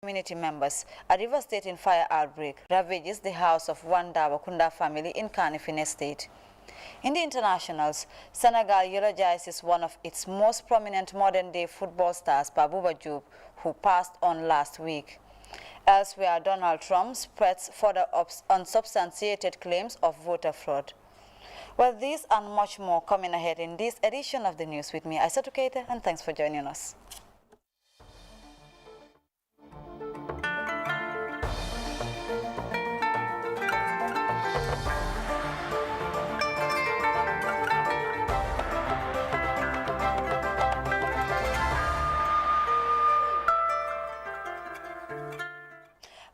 Community members, a devastating fire outbreak ravages the house of one Dawakunda family in Kanifing Estate. In the internationals, Senegal eulogizes one of its most prominent modern-day football stars, Babouba Diop, who passed on last week. Elsewhere, Donald Trump spreads further unsubstantiated claims of voter fraud. Well, these and much more coming ahead in this edition of the news with me, Aissatou Keita, and thanks for joining us.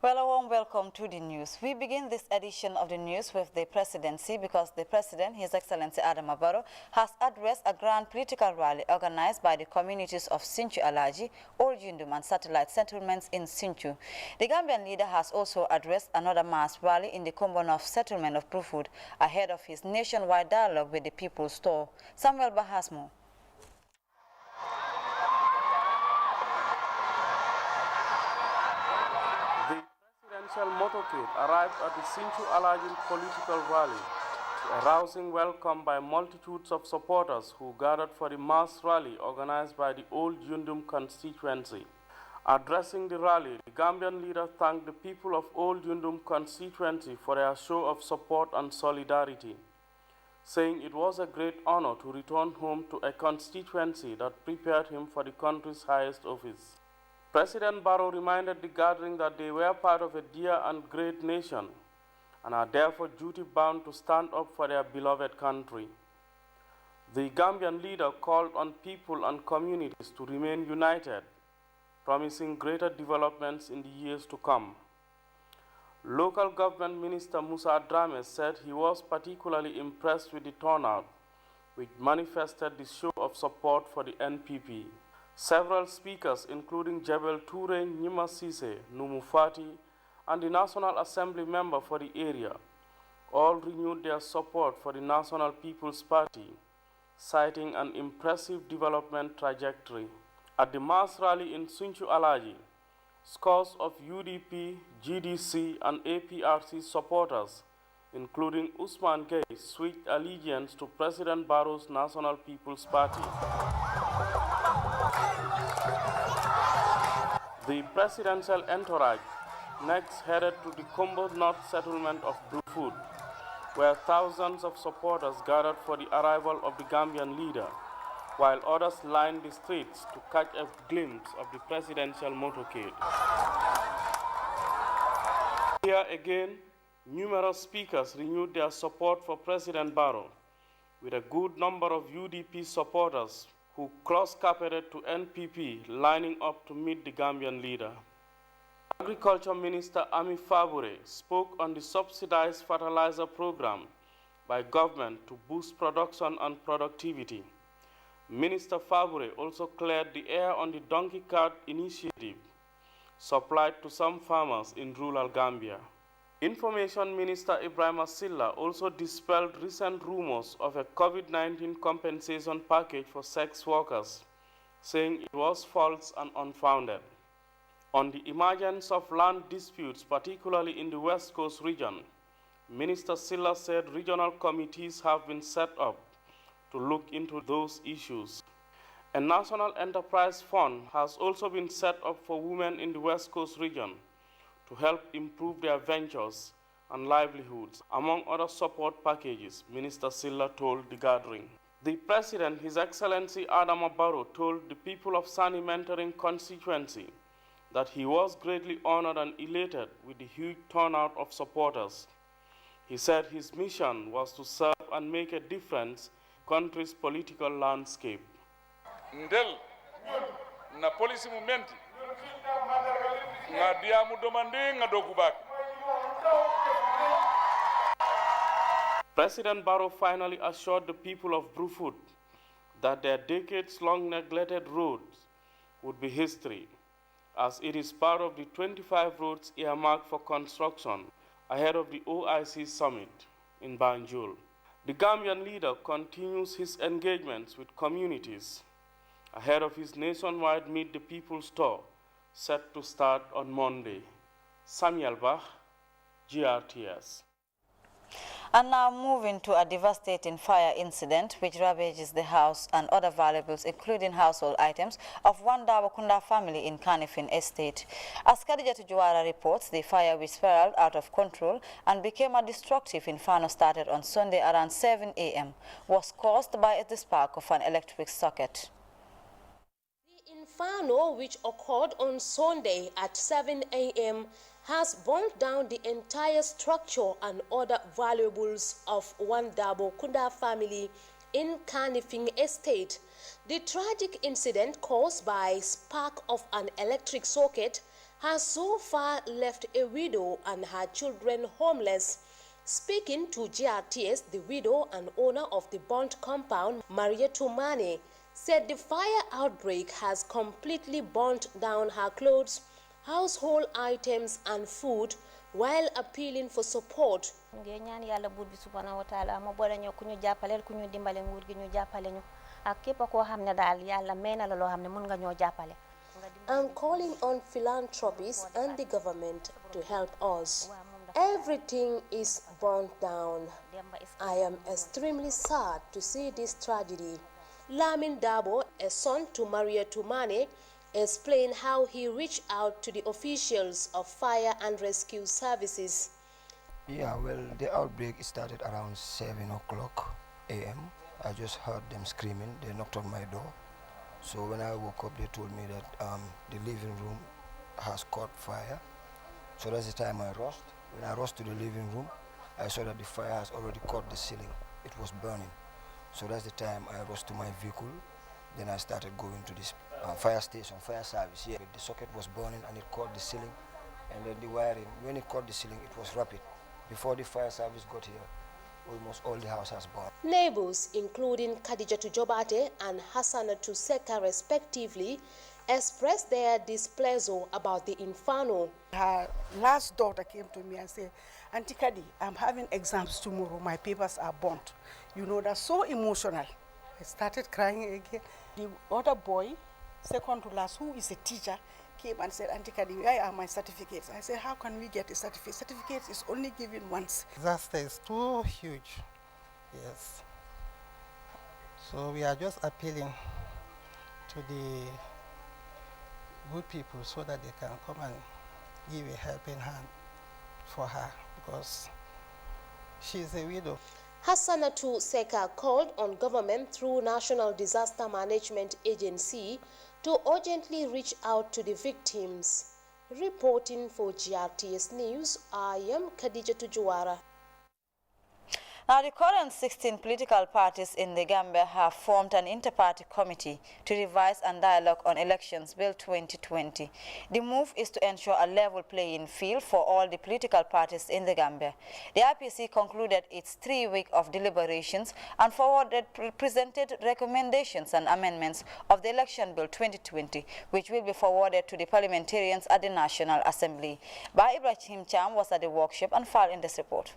Well, a warm welcome to the news. We begin this edition of the news with the presidency because the president, His Excellency Adama Barrow, has addressed a grand political rally organized by the communities of Sinthiou Alaji, Old Yundum and satellite settlements in Sinthiou. The Gambian leader has also addressed another mass rally in the Kombo North settlement of Brufut ahead of his nationwide dialogue with the People's Store. Samuel Bahasmo. Motorcade arrived at the Sinthiou Alaji political rally, a rousing welcome by multitudes of supporters who gathered for the mass rally organized by the Old Yundum constituency. Addressing the rally, the Gambian leader thanked the people of Old Yundum constituency for their show of support and solidarity, saying it was a great honor to return home to a constituency that prepared him for the country's highest office. President Barrow reminded the gathering that they were part of a dear and great nation and are therefore duty-bound to stand up for their beloved country. The Gambian leader called on people and communities to remain united, promising greater developments in the years to come. Local Government Minister Musa Drame said he was particularly impressed with the turnout, which manifested the show of support for the NPP. Several speakers, including Jebel Toure Nyima Sise, Numu Fati, and the National Assembly member for the area, all renewed their support for the National People's Party, citing an impressive development trajectory. At the mass rally in Sinthiou Alaji, scores of UDP, GDC, and APRC supporters, including Usman Gay, switched allegiance to President Barrow's National People's Party. The presidential entourage next headed to the Kombo North settlement of Brufut, where thousands of supporters gathered for the arrival of the Gambian leader, while others lined the streets to catch a glimpse of the presidential motorcade. Here again, numerous speakers renewed their support for President Barrow, with a good number of UDP supporters who cross-carpeted to NPP, lining up to meet the Gambian leader. Agriculture Minister Ami Fabure spoke on the subsidized fertilizer program by government to boost production and productivity. Minister Fabure also cleared the air on the donkey cart initiative supplied to some farmers in rural Gambia. Information Minister Ibrahim Silla also dispelled recent rumors of a COVID-19 compensation package for sex workers, saying it was false and unfounded. On the emergence of land disputes, particularly in the West Coast region, Minister Silla said regional committees have been set up to look into those issues. A national enterprise fund has also been set up for women in the West Coast region to help improve their ventures and livelihoods, among other support packages, Minister Silla told the gathering. The President, His Excellency Adama Barrow, told the people of Sani Mentoring constituency that he was greatly honored and elated with the huge turnout of supporters. He said his mission was to serve and make a difference in the country's political landscape. Ndel na policy movement nga diamu domande nga dokubak. President Barrow finally assured the people of Brufut that their decades-long neglected roads would be history, as it is part of the 25 roads earmarked for construction ahead of the OIC summit in Banjul. The Gambian leader continues his engagements with communities ahead of his nationwide Meet the People's tour, set to start on Monday. Samuel Bach, GRTS. And now moving to a devastating fire incident which ravages the house and other valuables, including household items, of one Dawakunda family in Kanifing estate. As Khadija Juwara reports, the fire, which spiraled out of control and became a destructive inferno, started on Sunday around 7 a.m., was caused by the spark of an electric socket. The inferno, which occurred on Sunday at 7 a.m., has burnt down the entire structure and other valuables of one Dabo Kunda family in Kanifing estate. The tragic incident, caused by spark of an electric socket, has so far left a widow and her children homeless. Speaking to GRTS, the widow and owner of the burnt compound, Maria Tumane, said the fire outbreak has completely burnt down her clothes, household items and food, while appealing for support. I'm calling on philanthropists and the government to help us. Everything is burnt down. I am extremely sad to see this tragedy. Lamin Dabo, a son to Maria Tumane, explained how he reached out to the officials of fire and rescue services. Yeah, well, the outbreak started around 7 o'clock a.m. I just heard them screaming. They knocked on my door. So when I woke up, they told me that the living room has caught fire. So that's the time I rushed. When I rushed to the living room, I saw that the fire has already caught the ceiling. It was burning. So that's the time I rushed to my vehicle. Then I started going to this fire station, fire service. Yeah, the socket was burning and it caught the ceiling. And then the wiring, when it caught the ceiling, it was rapid. Before the fire service got here, almost all the house has burned. Neighbors, including Khadija Jobate and Hassanatu Seka respectively, expressed their displeasure about the inferno. Her last daughter came to me and said, Auntie Kadi, I'm having exams tomorrow, my papers are burnt. You know, that's so emotional. I started crying again. The other boy, second to last, who is a teacher, came and said, Auntie Kadi, where are my certificates? I said, how can we get a certificate? Certificates is only given once. Disaster is too huge, yes. So we are just appealing to the good people so that they can come and give a helping hand for her, because she is a widow. Hassanatu Seka called on government through National Disaster Management Agency to urgently reach out to the victims. Reporting for GRTS News, I am Khadija Juwara. Now, the current 16 political parties in the Gambia have formed an inter-party committee to revise and dialogue on Elections Bill 2020. The move is to ensure a level playing field for all the political parties in the Gambia. The IPC concluded its 3 week of deliberations and presented recommendations and amendments of the Election Bill 2020, which will be forwarded to the parliamentarians at the National Assembly. Ba Ibrahim Cham was at the workshop and filed in this report.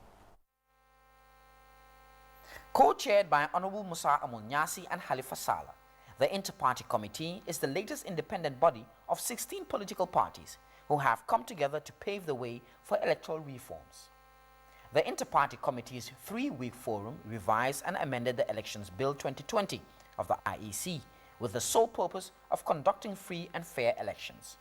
Co-chaired by Honorable Musa Amunyasi and Halifa Saleh, the Inter-Party Committee is the latest independent body of 16 political parties who have come together to pave the way for electoral reforms. The Inter-Party Committee's 3 week forum revised and amended the Elections Bill 2020 of the IEC with the sole purpose of conducting free and fair elections.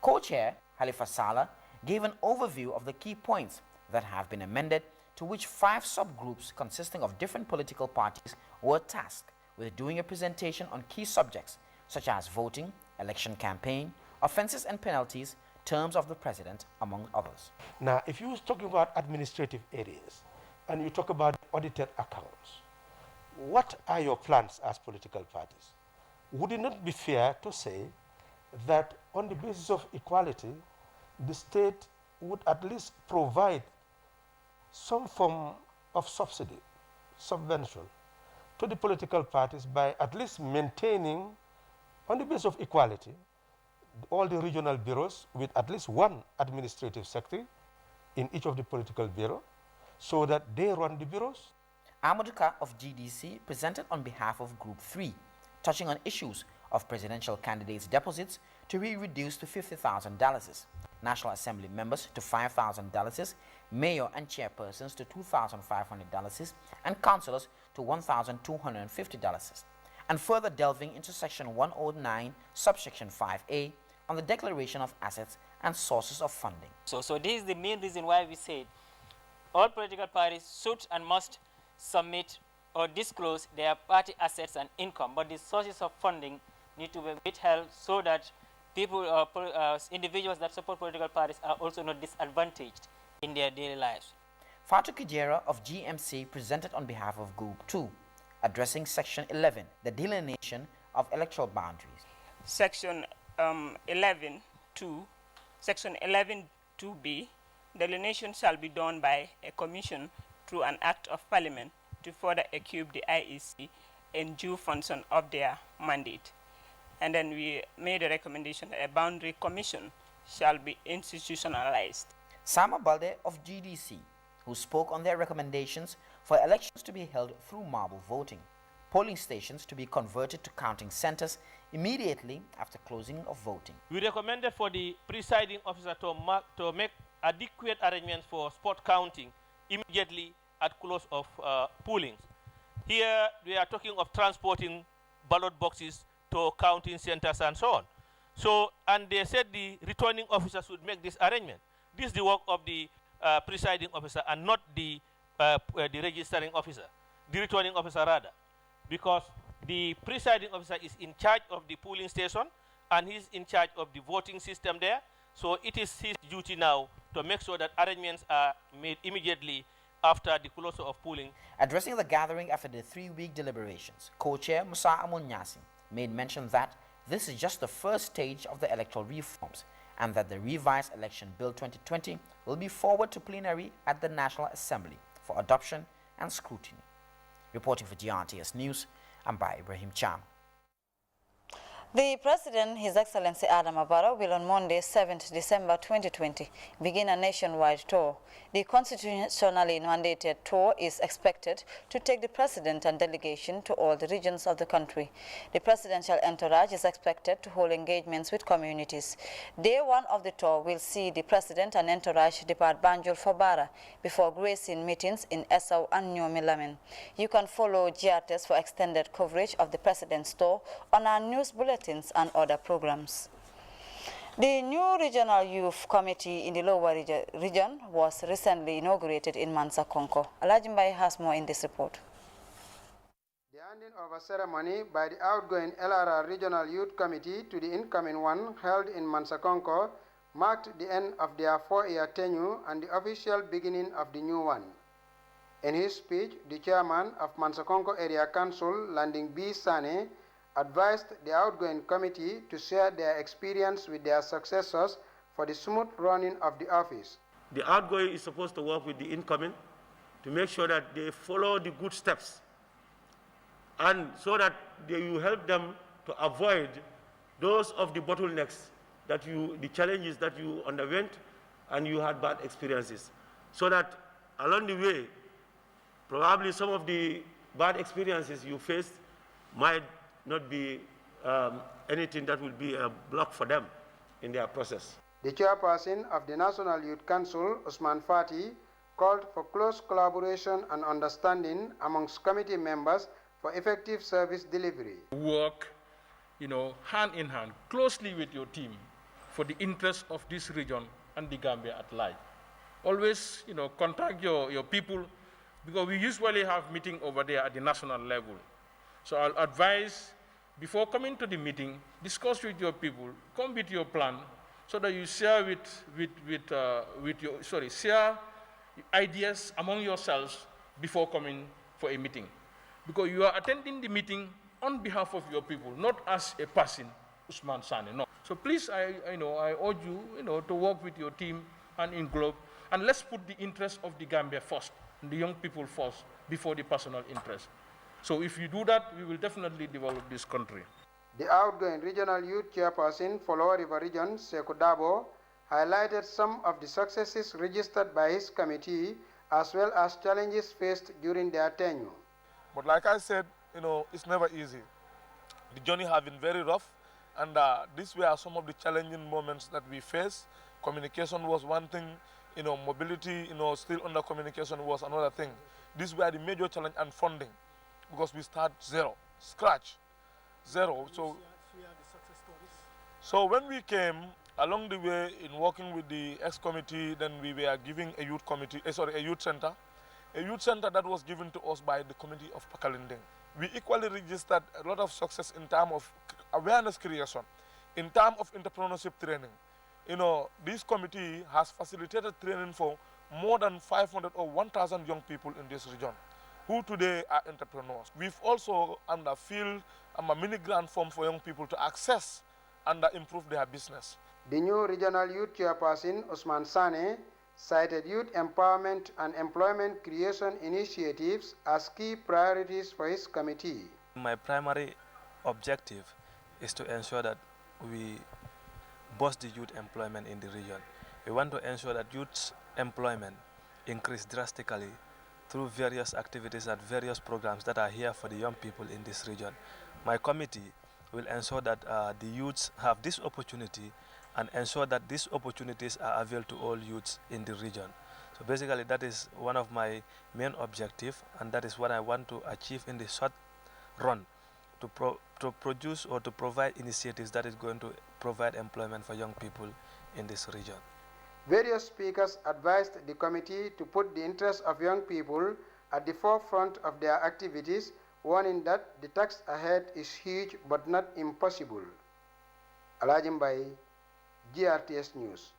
Co-chair Halifa Saleh gave an overview of the key points that have been amended, to which 5 subgroups consisting of different political parties were tasked with doing a presentation on key subjects such as voting, election campaign, offenses and penalties, terms of the president, among others. Now, if you was talking about administrative areas and you talk about audited accounts, what are your plans as political parties? Would it not be fair to say that on the basis of equality, the state would at least provide some form of subsidy, subvention to the political parties by at least maintaining, on the basis of equality, all the regional bureaus with at least one administrative secretary in each of the political bureau, so that they run the bureaus? Amaduka of GDC presented on behalf of Group 3, touching on issues of presidential candidates' deposits to be reduced to $50,000, National Assembly members to $5,000, mayor and chairpersons to $2,500, and councillors to $1,250. And further delving into Section 109, Subsection 5A, on the declaration of assets and sources of funding. So this is the main reason why we said all political parties should and must submit or disclose their party assets and income, but the sources of funding need to be withheld so that people, individuals that support political parties are also not disadvantaged in their daily lives. Fatou Kijera of GMC presented on behalf of Group 2, addressing Section 11, the delineation of electoral boundaries. Section 11.2, Section 11.2b, delineation shall be done by a commission through an act of parliament to further equip the IEC in due function of their mandate. And then we made a recommendation that a boundary commission shall be institutionalized. Sama Balde of GDC, who spoke on their recommendations for elections to be held through marble voting, polling stations to be converted to counting centers immediately after closing of voting. We recommended for the presiding officer to make adequate arrangements for spot counting immediately at close of pollings. Here we are talking of transporting ballot boxes to counting centers and so on. So, and they said the returning officer should make this arrangement. This is the work of the presiding officer and not the registering officer, the returning officer rather, because the presiding officer is in charge of the polling station and he's in charge of the voting system there. So it is his duty now to make sure that arrangements are made immediately after the closure of polling. Addressing the gathering after the 3-week deliberations, co-chair Musa Amunyasi made mention that this is just the first stage of the electoral reforms and that the revised Election Bill 2020 will be forwarded to plenary at the National Assembly for adoption and scrutiny. Reporting for GRTS News, I'm by Ibrahim Cham. The President, His Excellency Adama Barrow, will on Monday, 7th December 2020, begin a nationwide tour. The constitutionally mandated tour is expected to take the President and delegation to all the regions of the country. The presidential entourage is expected to hold engagements with communities. Day one of the tour will see the President and entourage depart Banjul for Bara before gracing meetings in Esau and New Milamin. You can follow GRTS for extended coverage of the President's tour on our news bulletin and other programs. The new Regional Youth Committee in the Lower region was recently inaugurated in Mansa Konko. Alajimbai has more in this report. The handing over ceremony by the outgoing LRR Regional Youth Committee to the incoming one held in Mansa Konko marked the end of their 4-year tenure and the official beginning of the new one. In his speech, the chairman of Mansa Konko Area Council, Landing B. Sane, advised the outgoing committee to share their experience with their successors for the smooth running of the office. The outgoing is supposed to work with the incoming to make sure that they follow the good steps and so that they will help them to avoid those of the bottlenecks that the challenges that you underwent and you had bad experiences. So that along the way, probably some of the bad experiences you faced might not be anything that will be a block for them in their process. The chairperson of the National Youth Council, Usman Fati, called for close collaboration and understanding amongst committee members for effective service delivery. Work, hand in hand, closely with your team for the interest of this region and the Gambia at large. Always, contact your people, because we usually have meeting over there at the national level. So I'll advise, before coming to the meeting, discuss with your people, come with your plan, so that you share share ideas among yourselves before coming for a meeting. Because you are attending the meeting on behalf of your people, not as a person, Usman Sane, no. So please, I urge you, to work with your team and in globe, and let's put the interest of the Gambia first, and the young people first, before the personal interest. So if you do that, we will definitely develop this country. The outgoing regional youth chairperson for Lower River Region, Sekou Dabo, highlighted some of the successes registered by his committee as well as challenges faced during their tenure. But like I said, it's never easy. The journey has been very rough, And these were some of the challenging moments that we faced. Communication was one thing, mobility, still under communication was another thing. These were the major challenge, and funding, because we start scratch zero. So when we came along the way in working with the ex-committee, then we were giving a youth committee, a youth center that was given to us by the committee of Pakalinding. We equally registered a lot of success in terms of awareness creation, in terms of entrepreneurship training. This committee has facilitated training for more than 500 or 1,000 young people in this region, who today are entrepreneurs. We've also filled a mini grant form for young people to access and improve their business. The new regional youth chairperson, Usman Sane, cited youth empowerment and employment creation initiatives as key priorities for his committee. My primary objective is to ensure that we boost the youth employment in the region. We want to ensure that youth employment increase drastically through various activities and various programs that are here for the young people in this region. My committee will ensure that the youths have this opportunity and ensure that these opportunities are available to all youths in the region. So basically that is one of my main objectives, and that is what I want to achieve in the short run, to produce or to provide initiatives that is going to provide employment for young people in this region. Various speakers advised the committee to put the interests of young people at the forefront of their activities, warning that the task ahead is huge but not impossible. Alajimbai, GRTS News.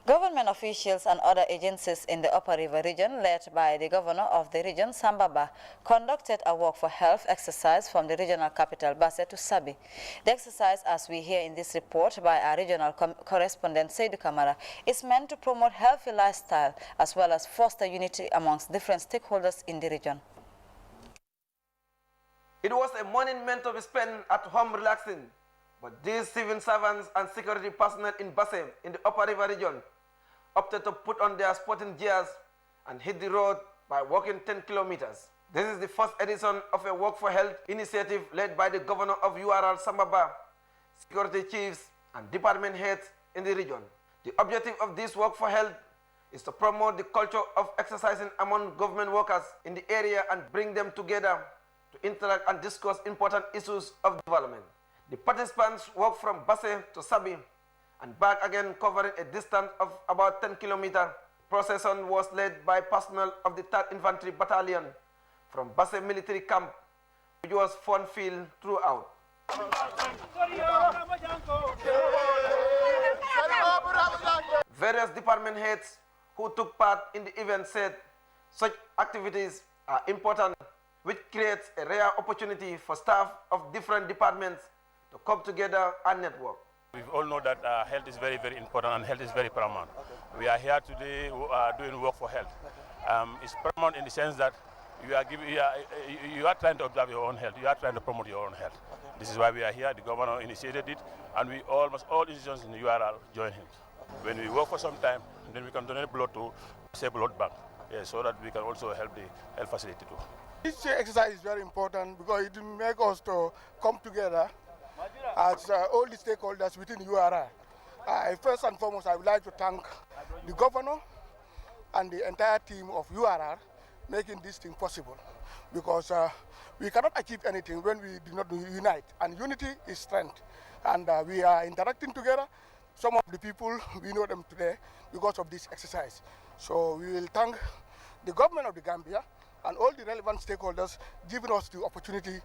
Government officials and other agencies in the Upper River region, led by the governor of the region, Sambaba, conducted a walk for health exercise from the regional capital, Basse, to Sabi. The exercise, as we hear in this report by our regional correspondent, Seydou Kamara, is meant to promote healthy lifestyle as well as foster unity amongst different stakeholders in the region. It was a morning meant to be spent at home relaxing, but these civil servants and security personnel in Basse, in the Upper River region, opted to put on their sporting gears and hit the road by walking 10 kilometers. This is the first edition of a Walk for Health initiative led by the governor of URL Sambaba, security chiefs, and department heads in the region. The objective of this Walk for Health is to promote the culture of exercising among government workers in the area and bring them together to interact and discuss important issues of development. The participants walked from Basse to Sabi and back again, covering a distance of about 10 kilometers. The procession was led by personnel of the 3rd Infantry Battalion from Basse Military Camp, which was fun-filled throughout. Various department heads who took part in the event said such activities are important, which creates a rare opportunity for staff of different departments to come together and network. We all know that health is very, very important, and health is very paramount. We are here today doing work for health. It's paramount in the sense that you are trying to observe your own health. You are trying to promote your own health. This is why we are here. The governor initiated it, and almost all institutions in the URL join him. When we work for some time, then we can donate blood to say blood bank, so that we can also help the health facility too. This exercise is very important because it makes us to come together as all the stakeholders within URI. First and foremost, I would like to thank the governor and the entire team of URR making this thing possible, because we cannot achieve anything when we do not unite, and unity is strength. And we are interacting together. Some of the people, we know them today because of this exercise. So we will thank the government of the Gambia and all the relevant stakeholders giving us the opportunity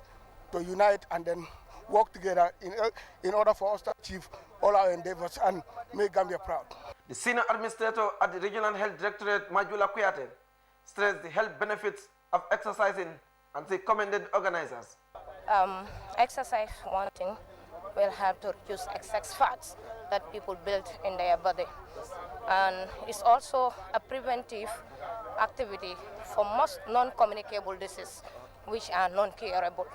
to unite and then work together in order for us to achieve all our endeavors and make Gambia proud. The senior administrator at the Regional Health Directorate, Majula Kuyate, stressed the health benefits of exercising and they commended organizers. Exercise, one thing, will help to reduce excess fats that people build in their body. And it's also a preventive activity for most non-communicable diseases, which are non-curable.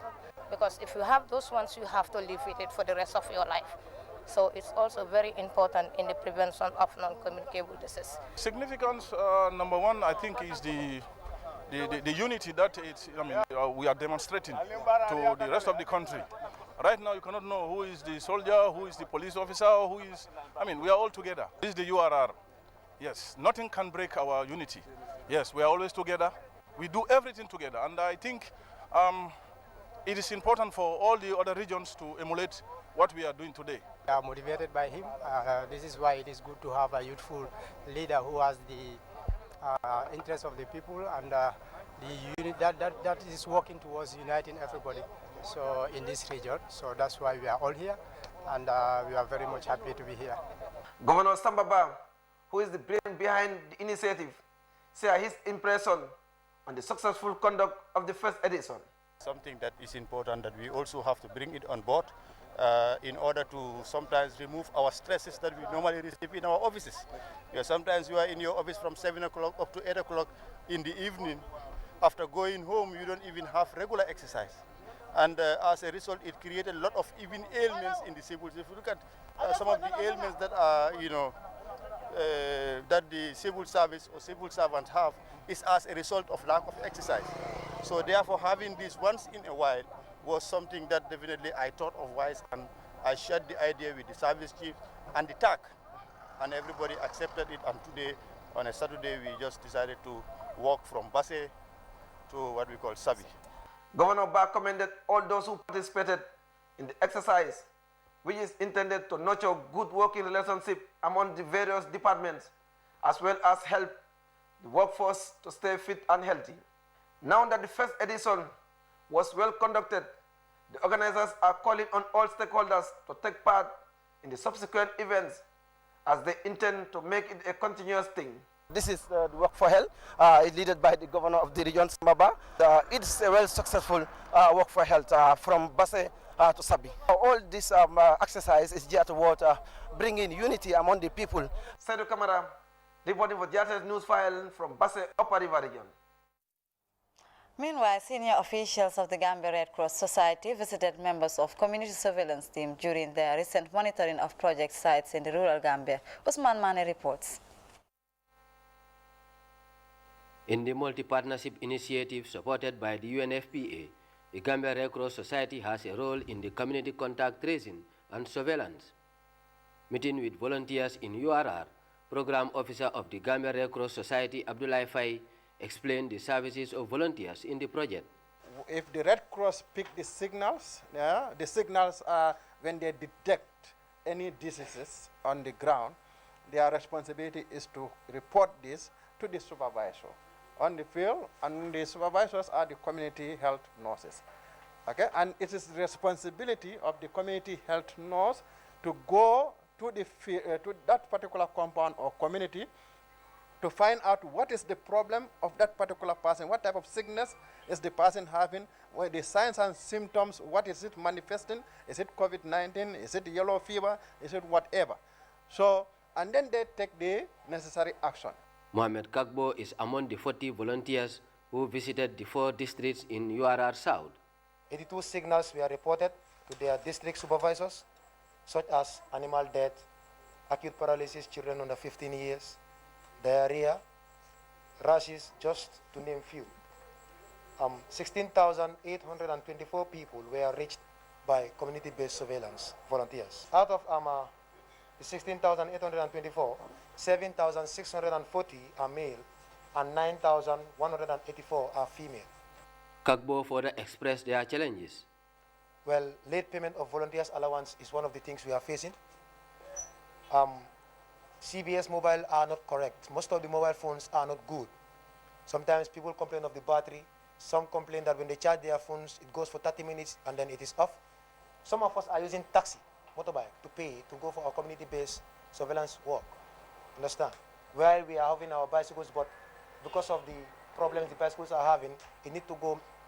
Because if you have those ones, you have to live with it for the rest of your life. So it's also very important in the prevention of non-communicable disease. Significance, number one, I think, is the unity that we are demonstrating to the rest of the country Right now, you cannot know who is the soldier, who is the police officer, who is, I mean, we are all together. This is the URR. Yes, nothing can break our unity. Yes, we are always together. We do everything together. And I think it is important for all the other regions to emulate what we are doing today. We are motivated by him. This is why it is good to have a youthful leader who has the interest of the people and the unit that is working towards uniting everybody. So in this region, so that's why we are all here, and we are very much happy to be here. Governor Sambaba, who is the brain behind the initiative, share his impression on the successful conduct of the first edition. Something that is important that we also have to bring it on board in order to sometimes remove our stresses that we normally receive in our offices. Yeah, sometimes you are in your office from 7 o'clock up to 8 o'clock in the evening. After going home, you don't even have regular exercise. And as a result, it created a lot of even ailments in the civil. If you look at some of the ailments that are, that the civil service or civil servants have, is as a result of lack of exercise. So therefore, having this once in a while was something that definitely I thought of wise, and I shared the idea with the service chief and the TAC, and everybody accepted it. And today, on a Saturday, we just decided to walk from Basse to what we call Sabi. Governor Ba commended all those who participated in the exercise, which is intended to nurture good working relationship among the various departments, as well as help the workforce to stay fit and healthy. Now that the first edition was well conducted, the organizers are calling on all stakeholders to take part in the subsequent events, as they intend to make it a continuous thing. This is the Work for Health, led by the governor of the region, Sambaba. It's a well successful Work for Health from Basse to Sabi. All this exercise is geared toward bringing unity among the people. Sedu Kamara, reporting for Grts News File from Basse, Upper River region. Meanwhile, senior officials of the Gambia Red Cross Society visited members of community surveillance team during their recent monitoring of project sites in the rural Gambia. Usman Mane reports. In the multi-partnership initiative supported by the UNFPA, the Gambia Red Cross Society has a role in the community contact tracing and surveillance. Meeting with volunteers in URR, Program Officer of the Gambia Red Cross Society, Abdullah Fay, explained the services of volunteers in the project. If the Red Cross pick the signals are when they detect any diseases on the ground, their responsibility is to report this to the supervisor on the field, and the supervisors are the community health nurses. Okay, and it is the responsibility of the community health nurse to go to the to that particular compound or community to find out what is the problem of that particular person, what type of sickness is the person having, what the signs and symptoms, what is it manifesting, is it COVID-19, is it yellow fever, is it whatever. So, and then they take the necessary action. Mohamed Kagbo is among the 40 volunteers who visited the 4 districts in URR South. 82 signals were reported to their district supervisors, such as animal death, acute paralysis, children under 15 years, diarrhea, rashes, just to name few. 16,824 people were reached by community-based surveillance volunteers. Out of the 16,824, 7,640 are male and 9,184 are female. Kagbo further expressed their challenges. Well, late payment of volunteers allowance is one of the things we are facing. CBS mobile are not correct. Most of the mobile phones are not good. Sometimes people complain of the battery. Some complain that when they charge their phones, it goes for 30 minutes and then it is off. Some of us are using taxi, motorbike, to pay to go for our community-based surveillance work. Understand? While we are having our bicycles, but because of the problems the bicycles are having, it need to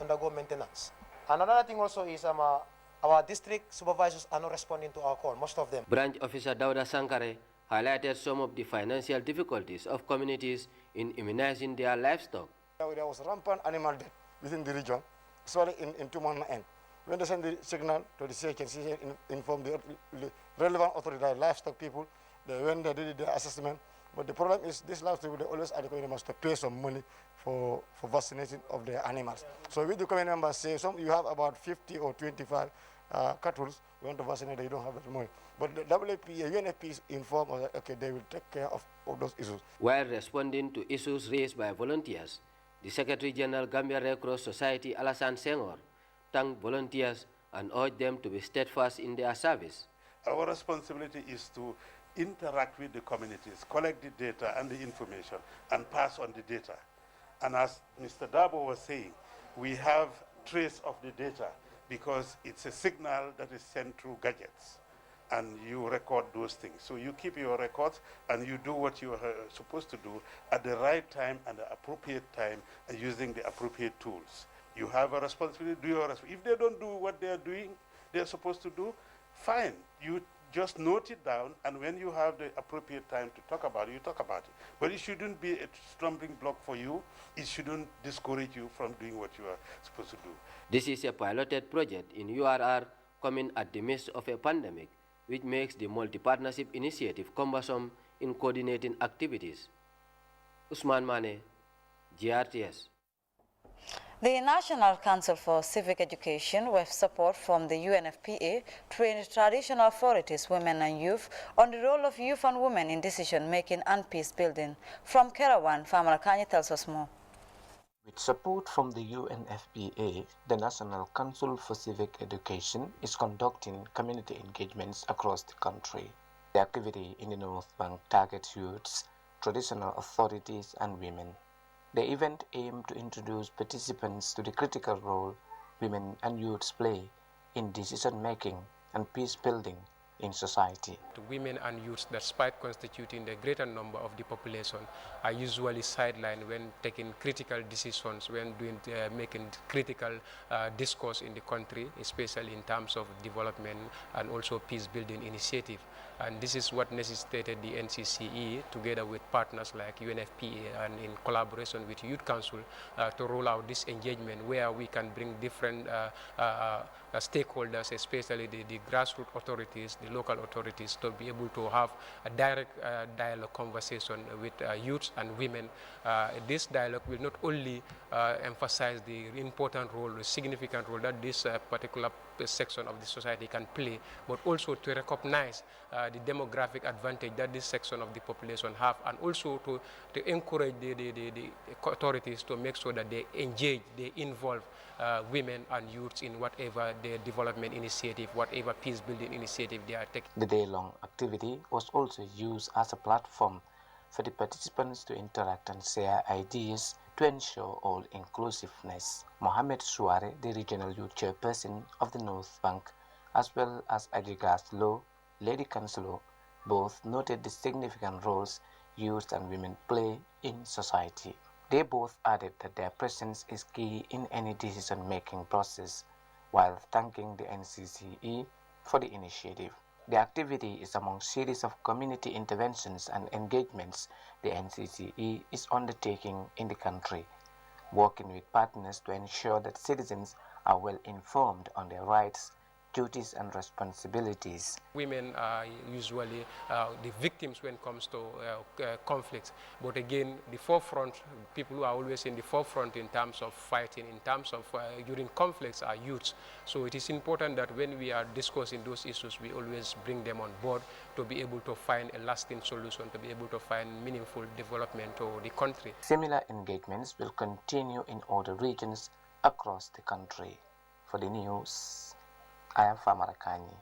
undergo maintenance. And another thing also is our district supervisors are not responding to our call, most of them. Branch Officer Dauda Sankare highlighted some of the financial difficulties of communities in immunizing their livestock. There was rampant animal death within the region, especially in Tumana N. When they send the signal to the CHNC, inform the relevant authority, the livestock people, when they did the assessment. But the problem is this livestock, they always adequate members to pay some money for vaccination of their animals. So with the community members say, you have about 50 or 25 cattle, we want to vaccinate, you don't have that money. But the WFP, UNFP is informed, okay, they will take care of those issues. While responding to issues raised by volunteers, the Secretary General Gambia Red Cross Society Alassane Senghor thanked volunteers and urged them to be steadfast in their service. Our responsibility is to interact with the communities, collect the data and the information, and pass on the data. And as Mr. Dabo was saying, we have trace of the data because it's a signal that is sent through gadgets, and you record those things. So you keep your records and you do what you are supposed to do at the right time and the appropriate time and using the appropriate tools. You have a responsibility, do your responsibility. If they don't do what they're doing, they're supposed to do, fine. You just note it down, and when you have the appropriate time to talk about it, you talk about it. But it shouldn't be a stumbling block for you. It shouldn't discourage you from doing what you are supposed to do. This is a piloted project in URR coming at the midst of a pandemic, which makes the multi-partnership initiative cumbersome in coordinating activities. Usman Mane, GRTS. The National Council for Civic Education, with support from the UNFPA, trained traditional authorities, women and youth on the role of youth and women in decision-making and peace building. From Kerawan, Famara Kanye tells us more. With support from the UNFPA, the National Council for Civic Education is conducting community engagements across the country. The activity in the North Bank targets youths, traditional authorities, and women. The event aimed to introduce participants to the critical role women and youths play in decision-making and peace-building in society. To women and youths, despite constituting the greater number of the population, are usually sidelined when taking critical decisions, when making critical discourse in the country, especially in terms of development and also peace-building initiative. And this is what necessitated the NCCE, together with partners like UNFPA and in collaboration with Youth Council, to roll out this engagement where we can bring different stakeholders, especially the grassroots authorities, the local authorities, to be able to have a direct dialogue conversation with youths and women. This dialogue will not only emphasize the important role, the significant role that this particular section of the society can play, but also to recognize the demographic advantage that this section of the population have, and also to encourage the authorities to make sure that they engage, they involve women and youths in whatever their development initiative, whatever peace-building initiative they are taking. The day-long activity was also used as a platform for the participants to interact and share ideas to ensure all inclusiveness. Mohamed Suare, the regional youth chairperson of the North Bank, as well as Adrigas Law, Lady Councilor, both noted the significant roles youth and women play in society. They both added that their presence is key in any decision-making process, while thanking the NCCE for the initiative. The activity is among series of community interventions and engagements the NCCE is undertaking in the country, working with partners to ensure that citizens are well informed on their rights, duties and responsibilities. Women are usually the victims when it comes to conflicts, but again, the forefront, people who are always in the forefront in terms of fighting, in terms of during conflicts are youths. So it is important that when we are discussing those issues, we always bring them on board to be able to find a lasting solution, to be able to find meaningful development to the country. Similar engagements will continue in other regions across the country. For the news, I am Famara Kanye.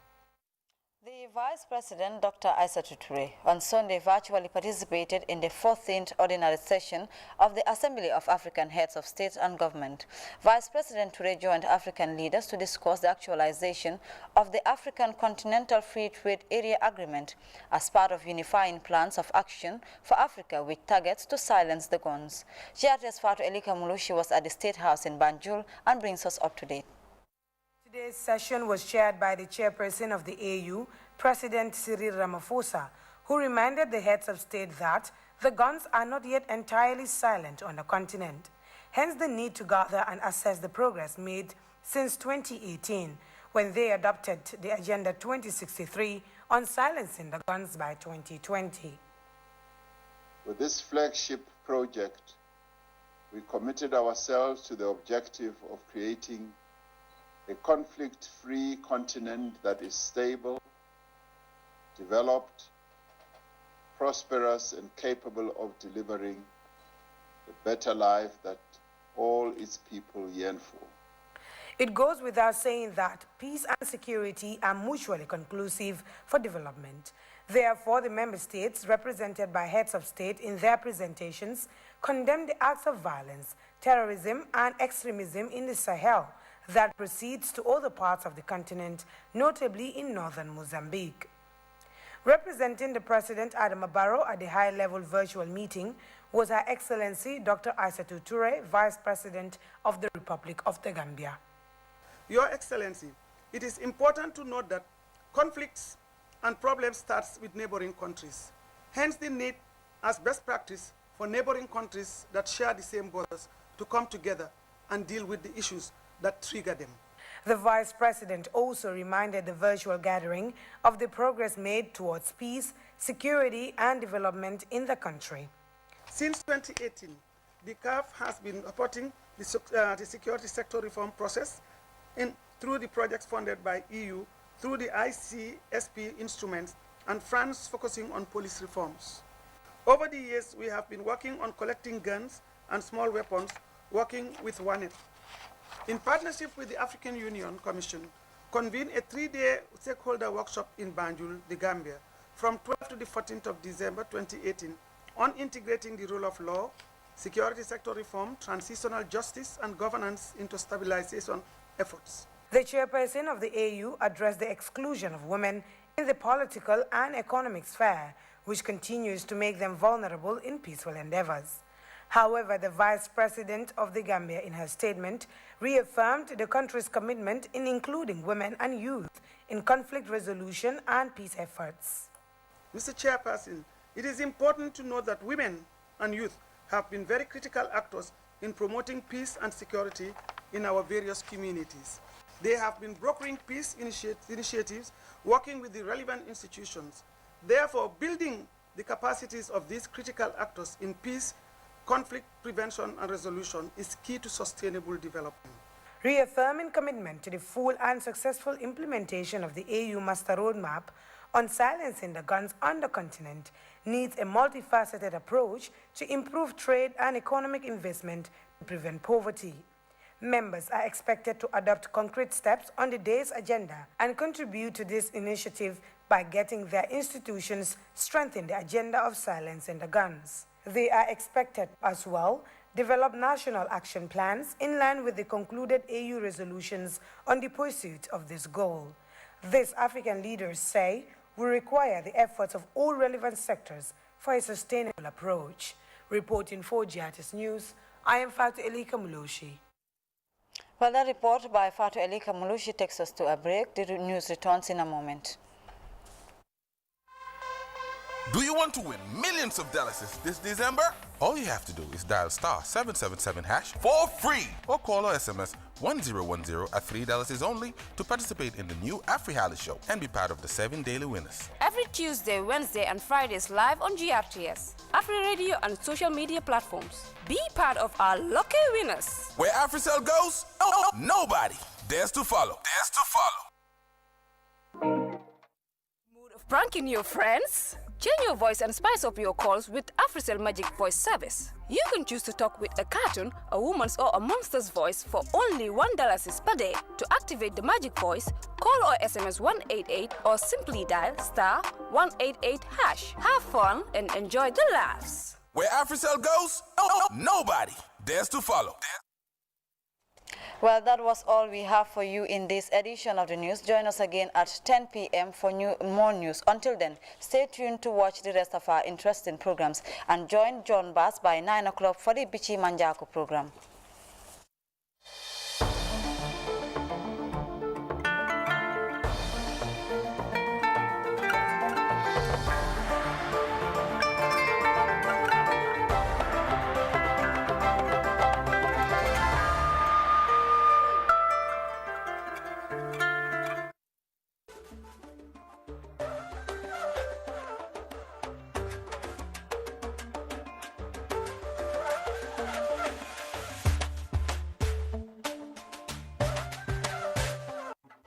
The Vice President, Dr. Aissatou Touré, on Sunday virtually participated in the 14th ordinary session of the Assembly of African Heads of State and Government. Vice President Touré joined African leaders to discuss the actualization of the African Continental Free Trade Area Agreement as part of unifying plans of action for Africa with targets to silence the guns. GRTS Fatu Elika Mulushi was at the State House in Banjul and brings us up to date. Today's session was chaired by the chairperson of the AU, President Cyril Ramaphosa, who reminded the heads of state that the guns are not yet entirely silent on the continent. Hence the need to gather and assess the progress made since 2018, when they adopted the Agenda 2063 on silencing the guns by 2020. With this flagship project, we committed ourselves to the objective of creating a conflict-free continent that is stable, developed, prosperous, and capable of delivering the better life that all its people yearn for. It goes without saying that peace and security are mutually conclusive for development. Therefore, the member states, represented by heads of state in their presentations, condemned the acts of violence, terrorism, and extremism in the Sahel that proceeds to other parts of the continent, notably in northern Mozambique. Representing the President Adama Barrow at the high-level virtual meeting was Her Excellency Dr. Aissatou Touré, Vice President of the Republic of the Gambia. Your Excellency, it is important to note that conflicts and problems start with neighboring countries. Hence the need as best practice for neighboring countries that share the same borders to come together and deal with the issues that trigger them. The Vice President also reminded the virtual gathering of the progress made towards peace, security, and development in the country. Since 2018, the CAF has been supporting the security sector reform process through the projects funded by EU, through the ICSP instruments, and France focusing on police reforms. Over the years, we have been working on collecting guns and small weapons, working with WANET. In partnership with the African Union Commission, convened a 3-day stakeholder workshop in Banjul, the Gambia, from 12th to the 14th of December 2018 on integrating the rule of law, security sector reform, transitional justice, and governance into stabilization efforts. The chairperson of the AU addressed the exclusion of women in the political and economic sphere, which continues to make them vulnerable in peaceful endeavors. However, the Vice President of the Gambia, in her statement, reaffirmed the country's commitment in including women and youth in conflict resolution and peace efforts. Mr. Chairperson, it is important to note that women and youth have been very critical actors in promoting peace and security in our various communities. They have been brokering peace initiatives, working with the relevant institutions. Therefore, building the capacities of these critical actors in peace, conflict prevention and resolution is key to sustainable development. Reaffirming commitment to the full and successful implementation of the AU Master Roadmap on silencing the guns on the continent needs a multifaceted approach to improve trade and economic investment to prevent poverty. Members are expected to adopt concrete steps on the day's agenda and contribute to this initiative by getting their institutions strengthen the agenda of silencing the guns. They are expected as well develop national action plans in line with the concluded AU resolutions on the pursuit of this goal. This, African leaders say, will require the efforts of all relevant sectors for a sustainable approach. Reporting for Grts News, I am Fatu Elika Mulushi. Well, that report by Fatu Elika Mulushi takes us to a break. The news returns in a moment. Do you want to win millions of dollars this December? All you have to do is dial *777# for free or call or SMS 1010 at $3 is only to participate in the new AfriHali show and be part of the 7 daily winners. Every Tuesday, Wednesday and Fridays live on GRTS, Afri Radio and social media platforms. Be part of our lucky winners. Where AfriCell goes, nobody dares to follow. Mood of pranking your friends? Change your voice and spice up your calls with AfriCell Magic Voice Service. You can choose to talk with a cartoon, a woman's or a monster's voice for only $1 per day. To activate the magic voice, call or SMS 188 or simply dial *188#. Have fun and enjoy the laughs. Where AfriCell goes, nobody dares to follow. Well, that was all we have for you in this edition of the news. Join us again at 10 p.m. for more news. Until then, stay tuned to watch the rest of our interesting programs and join John Bass by 9 o'clock for the Bichi Manjako program.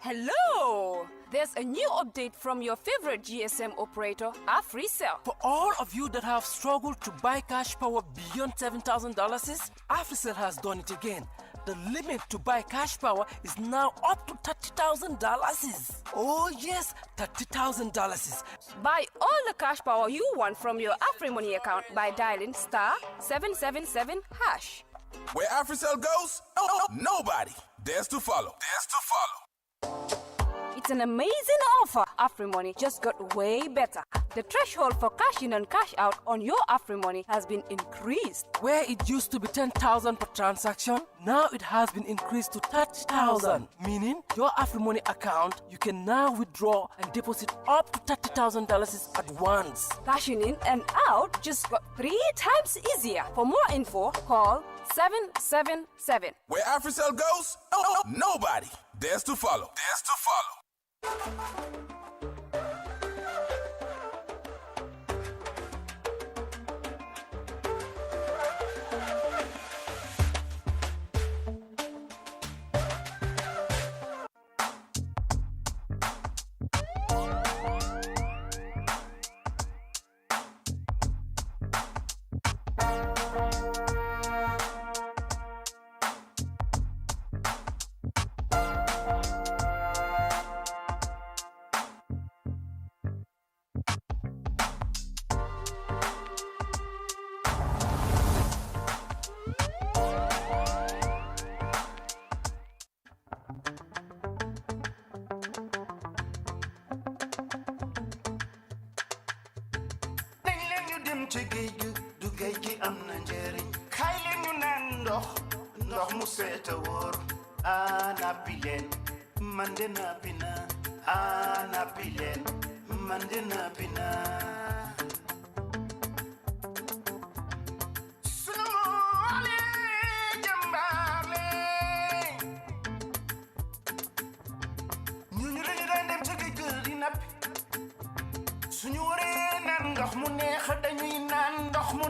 Hello! There's a new update from your favorite GSM operator, AfriCell. For all of you that have struggled to buy cash power beyond $7,000, AfriCell has done it again. The limit to buy cash power is now up to $30,000. Oh yes, $30,000. Buy all the cash power you want from your AfriMoney account by dialing *777#. Where AfriCell goes, nobody dares to follow. It's an amazing offer. AfriMoney just got way better. The threshold for cash in and cash out on your AfriMoney has been increased. Where it used to be 10,000 per transaction, now it has been increased to 30,000. Meaning, your AfriMoney account, you can now withdraw and deposit up to $30,000 at once. Cashing in and out just got 3 times easier. For more info, call 777. Where AfriCell goes, nobody dares to follow. ci géej gi du géej gi am na njëriñ kaay leen ñu naan ndox mu seet a wóor nappi leen man de nappi naa nappi leen man de nappi naa sunu moole jàmbaar leen ñu dañu daan dem ci géej gi di nappi suñu waree naan ndox mu neex dañuy naan ndox mu